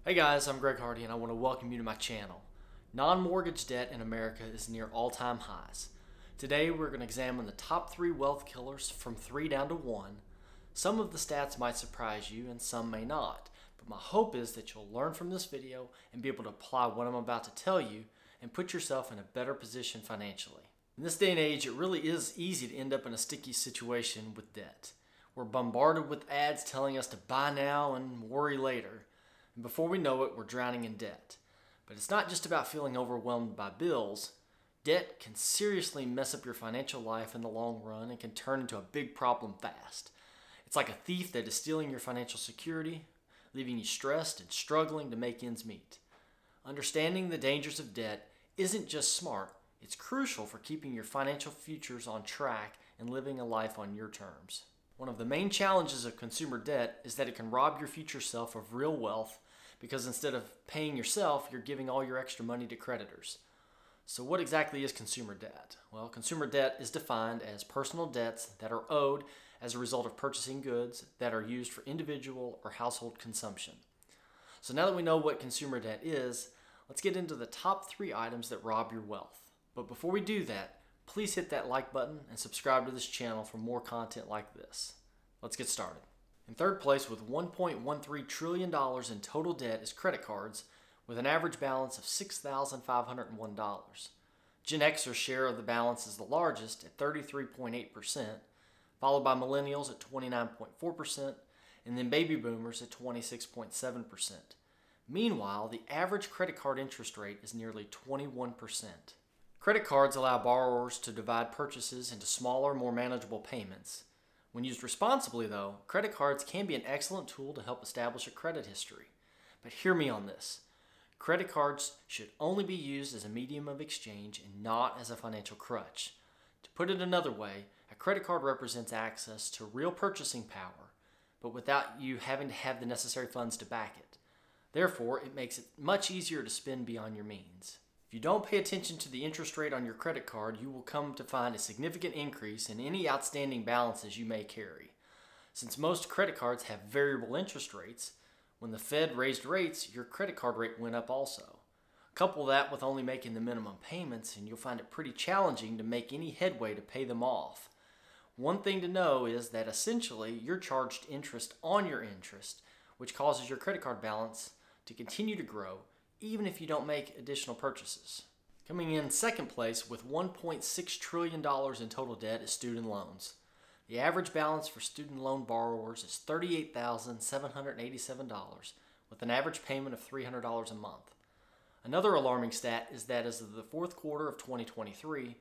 Hey guys, I'm Greg Hardy and I want to welcome you to my channel. Non-mortgage debt in America is near all-time highs. Today we're going to examine the top 3 wealth killers from 3 down to 1. Some of the stats might surprise you and some may not, but my hope is that you'll learn from this video and be able to apply what I'm about to tell you and put yourself in a better position financially. In this day and age, it really is easy to end up in a sticky situation with debt. We're bombarded with ads telling us to buy now and worry later. And before we know it, we're drowning in debt. But it's not just about feeling overwhelmed by bills. Debt can seriously mess up your financial life in the long run and can turn into a big problem fast. It's like a thief that is stealing your financial security, leaving you stressed and struggling to make ends meet. Understanding the dangers of debt isn't just smart, it's crucial for keeping your financial futures on track and living a life on your terms. One of the main challenges of consumer debt is that it can rob your future self of real wealth because instead of paying yourself, you're giving all your extra money to creditors. So what exactly is consumer debt? Well, consumer debt is defined as personal debts that are owed as a result of purchasing goods that are used for individual or household consumption. So now that we know what consumer debt is, let's get into the top 3 items that rob your wealth. But before we do that, please hit that like button and subscribe to this channel for more content like this. Let's get started. In third place with $1.13 trillion in total debt is credit cards with an average balance of $6,501. Gen Xers' share of the balance is the largest at 33.8%, followed by millennials at 29.4%, and then baby boomers at 26.7%. Meanwhile, the average credit card interest rate is nearly 21%. Credit cards allow borrowers to divide purchases into smaller, more manageable payments. When used responsibly, though, credit cards can be an excellent tool to help establish a credit history. But hear me on this. Credit cards should only be used as a medium of exchange and not as a financial crutch. To put it another way, a credit card represents access to real purchasing power, but without you having to have the necessary funds to back it. Therefore, it makes it much easier to spend beyond your means. If you don't pay attention to the interest rate on your credit card, you will come to find a significant increase in any outstanding balances you may carry. Since most credit cards have variable interest rates, when the Fed raised rates, your credit card rate went up also. Couple that with only making the minimum payments and you'll find it pretty challenging to make any headway to pay them off. One thing to know is that essentially you're charged interest on your interest, which causes your credit card balance to continue to grow even if you don't make additional purchases. Coming in second place with $1.6 trillion in total debt is student loans. The average balance for student loan borrowers is $38,787 with an average payment of $300 a month. Another alarming stat is that as of the fourth quarter of 2023,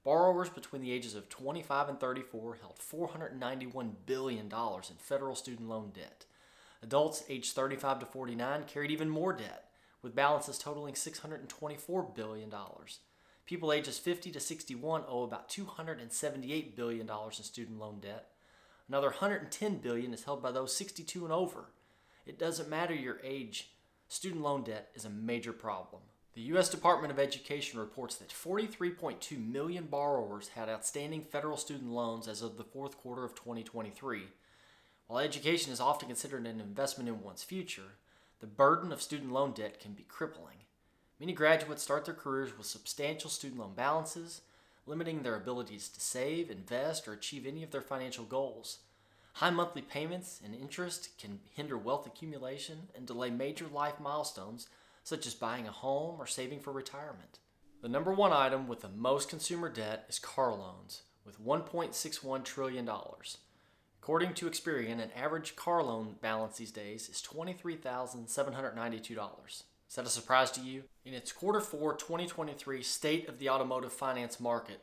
borrowers between the ages of 25 and 34 held $491 billion in federal student loan debt. Adults aged 35 to 49 carried even more debt, with balances totaling $624 billion. People ages 50 to 61 owe about $278 billion in student loan debt. Another $110 billion is held by those 62 and over. It doesn't matter your age, student loan debt is a major problem. The U.S. Department of Education reports that 43.2 million borrowers had outstanding federal student loans as of the fourth quarter of 2023. While education is often considered an investment in one's future, the burden of student loan debt can be crippling. Many graduates start their careers with substantial student loan balances, limiting their abilities to save, invest, or achieve any of their financial goals. High monthly payments and interest can hinder wealth accumulation and delay major life milestones such as buying a home or saving for retirement. The number 1 item with the most consumer debt is car loans, with $1.61 trillion. According to Experian, an average car loan balance these days is $23,792. Is that a surprise to you? In its quarter 4 2023 State of the Automotive Finance Market,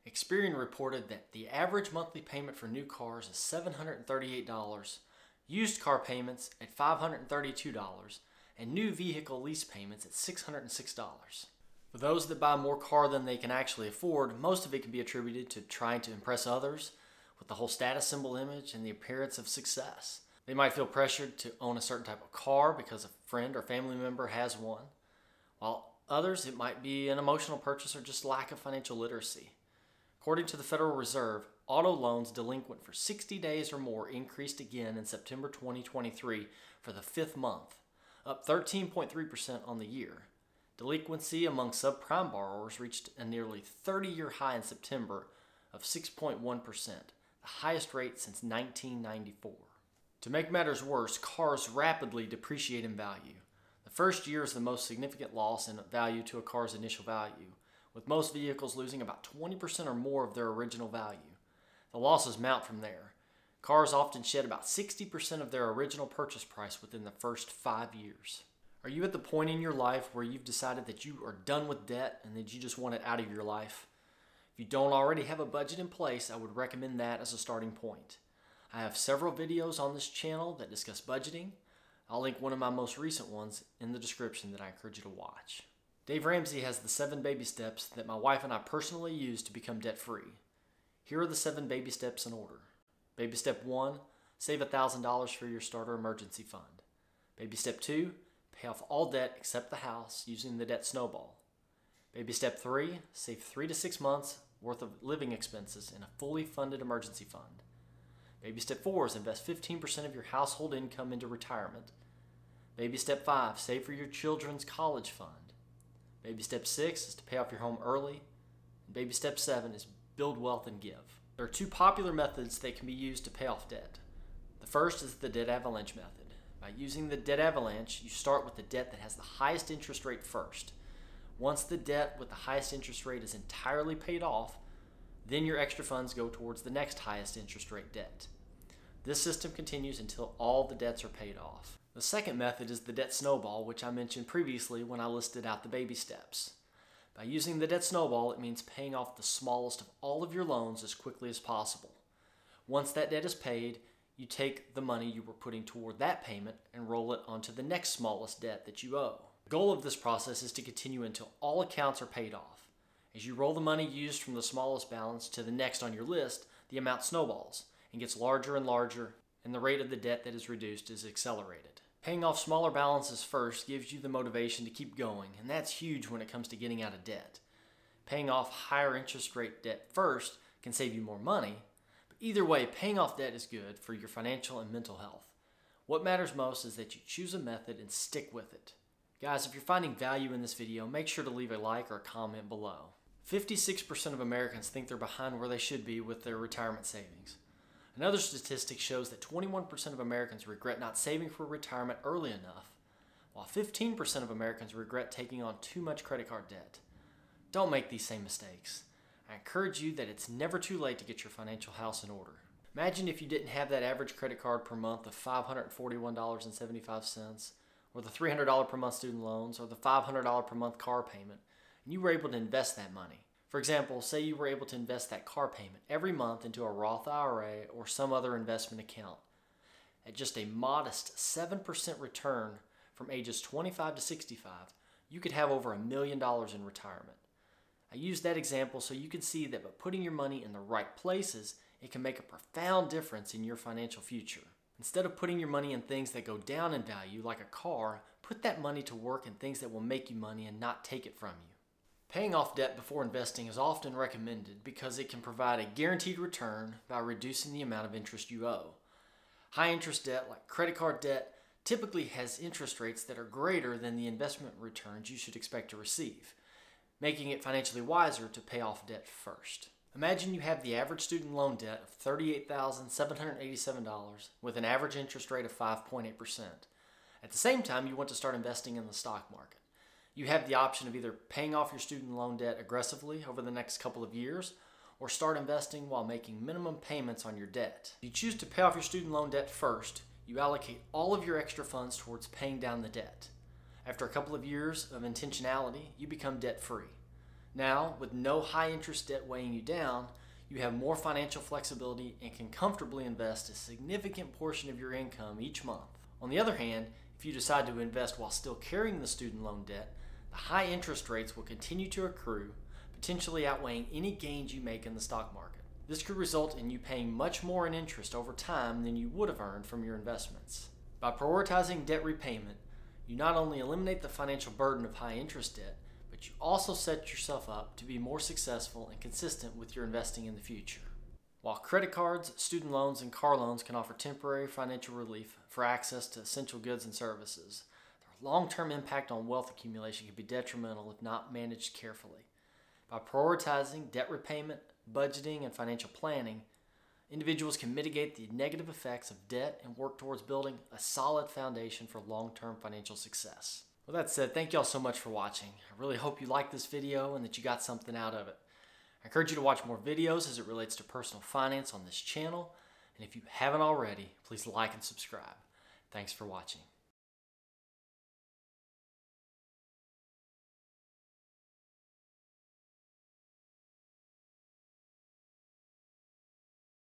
Experian reported that the average monthly payment for new cars is $738, used car payments at $532, and new vehicle lease payments at $606. For those that buy more car than they can actually afford, most of it can be attributed to trying to impress others, with the whole status symbol image and the appearance of success. They might feel pressured to own a certain type of car because a friend or family member has one, while others it might be an emotional purchase or just lack of financial literacy. According to the Federal Reserve, auto loans delinquent for 60 days or more increased again in September 2023 for the 5th month. up 13.3% on the year. Delinquency among subprime borrowers reached a nearly 30-year high in September of 6.1%, the highest rate since 1994. To make matters worse, cars rapidly depreciate in value. The first year is the most significant loss in value to a car's initial value, with most vehicles losing about 20% or more of their original value. The losses mount from there. Cars often shed about 60% of their original purchase price within the first 5 years. Are you at the point in your life where you've decided that you are done with debt and that you just want it out of your life? If you don't already have a budget in place, I would recommend that as a starting point. I have several videos on this channel that discuss budgeting. I'll link one of my most recent ones in the description that I encourage you to watch. Dave Ramsey has the 7 baby steps that my wife and I personally use to become debt-free. Here are the 7 baby steps in order. Baby step 1, save $1,000 for your starter emergency fund. Baby step 2, pay off all debt except the house using the debt snowball. Baby step 3, save 3 to 6 months worth of living expenses in a fully funded emergency fund. Baby step 4 is invest 15% of your household income into retirement. Baby step 5, save for your children's college fund. Baby step 6 is to pay off your home early. And baby step 7 is build wealth and give. There are 2 popular methods that can be used to pay off debt. The first is the debt avalanche method. By using the debt avalanche, you start with the debt that has the highest interest rate first. Once the debt with the highest interest rate is entirely paid off, then your extra funds go towards the next highest interest rate debt. This system continues until all the debts are paid off. The second method is the debt snowball, which I mentioned previously when I listed out the baby steps. By using the debt snowball, it means paying off the smallest of all of your loans as quickly as possible. Once that debt is paid, you take the money you were putting toward that payment and roll it onto the next smallest debt that you owe. The goal of this process is to continue until all accounts are paid off. As you roll the money used from the smallest balance to the next on your list, the amount snowballs and gets larger and larger, and the rate of the debt that is reduced is accelerated. Paying off smaller balances first gives you the motivation to keep going, and that's huge when it comes to getting out of debt. Paying off higher interest rate debt first can save you more money, but either way, paying off debt is good for your financial and mental health. What matters most is that you choose a method and stick with it. Guys, if you're finding value in this video, make sure to leave a like or a comment below. 56% of Americans think they're behind where they should be with their retirement savings. Another statistic shows that 21% of Americans regret not saving for retirement early enough, while 15% of Americans regret taking on too much credit card debt. Don't make these same mistakes. I encourage you that it's never too late to get your financial house in order. Imagine if you didn't have that average credit card per month of $541.75, or the $300 per month student loans, or the $500 per month car payment, and you were able to invest that money. For example, say you were able to invest that car payment every month into a Roth IRA or some other investment account. At just a modest 7% return from ages 25 to 65, you could have over $1 million in retirement. I use that example so you can see that by putting your money in the right places, it can make a profound difference in your financial future. Instead of putting your money in things that go down in value, like a car, put that money to work in things that will make you money and not take it from you. Paying off debt before investing is often recommended because it can provide a guaranteed return by reducing the amount of interest you owe. High interest debt, like credit card debt, typically has interest rates that are greater than the investment returns you should expect to receive, making it financially wiser to pay off debt first. Imagine you have the average student loan debt of $38,787 with an average interest rate of 5.8%. At the same time, you want to start investing in the stock market. You have the option of either paying off your student loan debt aggressively over the next couple of years or start investing while making minimum payments on your debt. If you choose to pay off your student loan debt first, you allocate all of your extra funds towards paying down the debt. After a couple of years of intentionality, you become debt-free. Now, with no high interest debt weighing you down, you have more financial flexibility and can comfortably invest a significant portion of your income each month. On the other hand, if you decide to invest while still carrying the student loan debt, the high interest rates will continue to accrue, potentially outweighing any gains you make in the stock market. This could result in you paying much more in interest over time than you would have earned from your investments. By prioritizing debt repayment, you not only eliminate the financial burden of high interest debt, but you also set yourself up to be more successful and consistent with your investing in the future. While credit cards, student loans, and car loans can offer temporary financial relief for access to essential goods and services, there long-term impact on wealth accumulation can be detrimental if not managed carefully. By prioritizing debt repayment, budgeting, and financial planning, individuals can mitigate the negative effects of debt and work towards building a solid foundation for long-term financial success. With that said, thank you all so much for watching. I really hope you liked this video and that you got something out of it. I encourage you to watch more videos as it relates to personal finance on this channel. And if you haven't already, please like and subscribe. Thanks for watching.